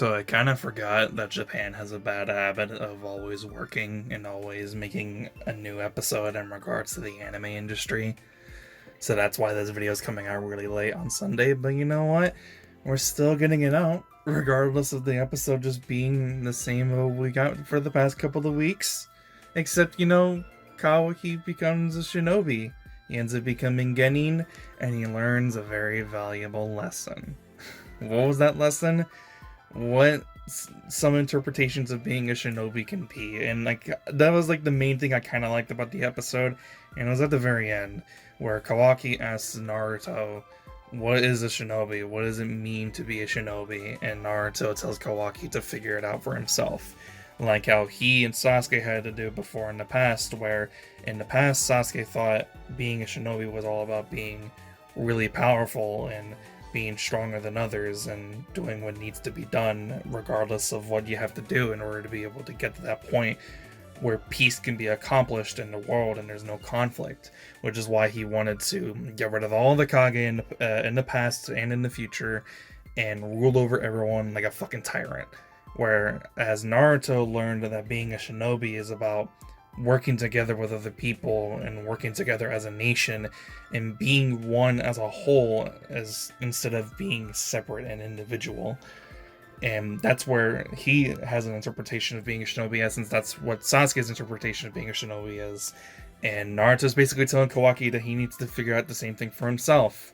So I kind of forgot that Japan has a bad habit of always working and always making a new episode in regards to the anime industry. So that's why this video is coming out really late on Sunday. But you know what? We're still getting it out, regardless of the episode just being the same we got for the past couple of weeks. Except, Kawaki becomes a shinobi. He ends up becoming Genin, and he learns a very valuable lesson. What was that lesson? What some interpretations of being a shinobi can be, and that was the main thing I kind of liked about the episode, and it was at the very end where Kawaki asks Naruto, what is a shinobi? What does it mean to be a shinobi? And Naruto tells Kawaki to figure it out for himself, like how he and Sasuke had to do before in the past, where in the past Sasuke thought being a shinobi was all about being really powerful and being stronger than others and doing what needs to be done regardless of what you have to do in order to be able to get to that point where peace can be accomplished in the world and there's no conflict, which is why he wanted to get rid of all the Kage in the past and in the future and rule over everyone like a fucking tyrant. Whereas Naruto learned that being a shinobi is about working together with other people and working together as a nation and being one as a whole, as instead of being separate and individual. And that's where he has an interpretation of being a shinobi, since that's what Sasuke's interpretation of being a shinobi is. And Naruto's basically telling Kawaki that he needs to figure out the same thing for himself.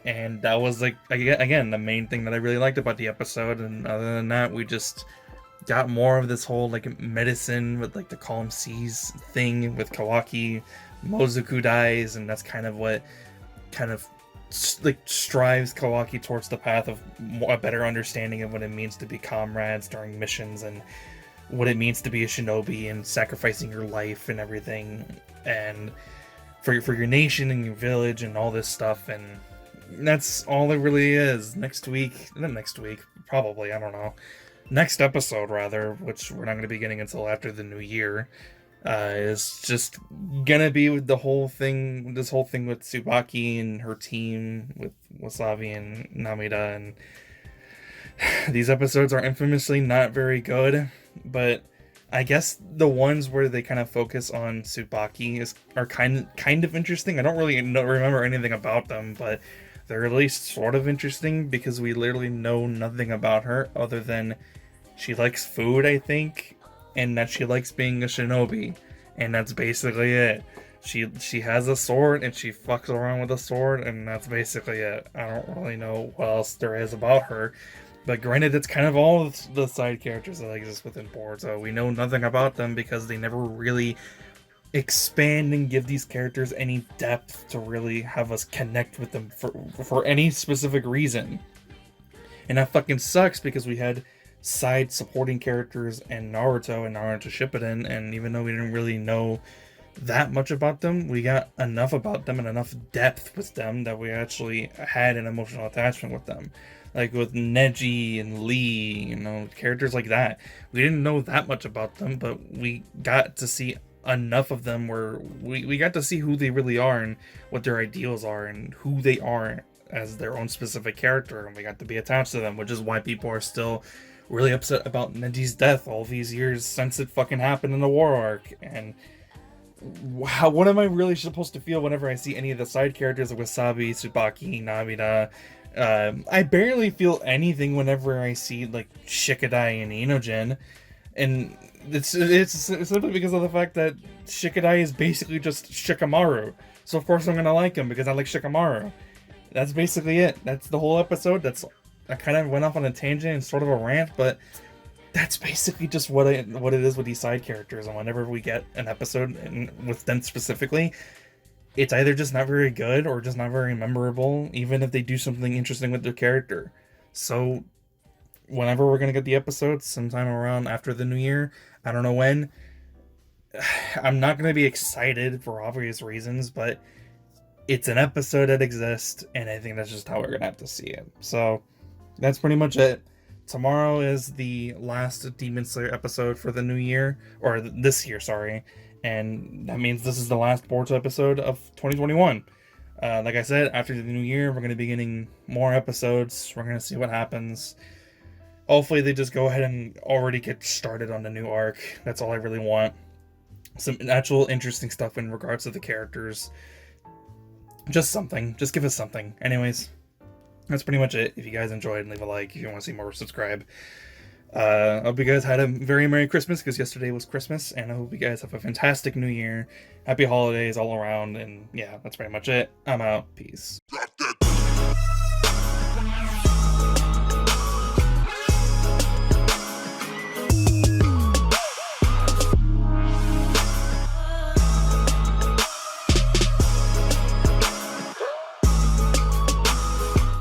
And that was again the main thing that I really liked about the episode. And other than that, we just got more of this whole medicine with the calm seas thing with Kawaki. Mozuku dies, and that's kind of what strives Kawaki towards the path of a better understanding of what it means to be comrades during missions and what it means to be a shinobi and sacrificing your life and everything and for your nation and your village and all this stuff. And that's all it really is. Next episode rather, which we're not going to be getting until after the new year, is just gonna be with this whole thing with Tsubaki and her team with Wasabi and Namida. And these episodes are infamously not very good, but I guess the ones where they kind of focus on Tsubaki are kind of interesting. I don't really remember anything about them, but they're at least sort of interesting because we literally know nothing about her other than she likes food, I think, and that she likes being a shinobi, and that's basically it. She has a sword and she fucks around with a sword, and that's basically it. I don't really know what else there is about her, but granted, it's kind of all the side characters that exist within Boruto. We know nothing about them because they never really expand and give these characters any depth to really have us connect with them for any specific reason. And that fucking sucks because we had side supporting characters and Naruto Shippuden, and even though we didn't really know that much about them, we got enough about them and enough depth with them that we actually had an emotional attachment with them. Like with Neji and Lee, characters like that. We didn't know that much about them, but we got to see enough of them where we got to see who they really are and what their ideals are and who they are as their own specific character, and we got to be attached to them, which is why people are still really upset about Neji's death all these years since it fucking happened in the war arc. And what am I really supposed to feel whenever I see any of the side characters like Wasabi, Tsubaki, Nabida? I barely feel anything whenever I see Shikadai and Inogen, and it's simply because of the fact that Shikadai is basically just Shikamaru. So of course I'm gonna like him because I like Shikamaru. That's basically it. That's the whole episode. I kind of went off on a tangent and sort of a rant, but that's basically just what it is with these side characters. And whenever we get an episode with them specifically, it's either just not very good or just not very memorable, even if they do something interesting with their character. So whenever we're gonna get the episodes, sometime around after the new year, I don't know when, I'm not gonna be excited for obvious reasons, but it's an episode that exists, and I think that's just how we're gonna have to see it. So that's pretty much it. Tomorrow is the last Demon Slayer episode for the new year, or this year, sorry, and that means this is the last Boruto episode of 2021. Like I said, after the new year, we're going to be getting more episodes. We're going to see what happens. Hopefully they just go ahead and already get started on the new arc. That's all I really want. Some actual interesting stuff in regards to the characters. Just something. Just give us something. Anyways, that's pretty much it. If you guys enjoyed, leave a like. If you want to see more, subscribe. I hope you guys had a very Merry Christmas, because yesterday was Christmas, and I hope you guys have a fantastic New Year. Happy holidays all around, and yeah, that's pretty much it. I'm out. Peace.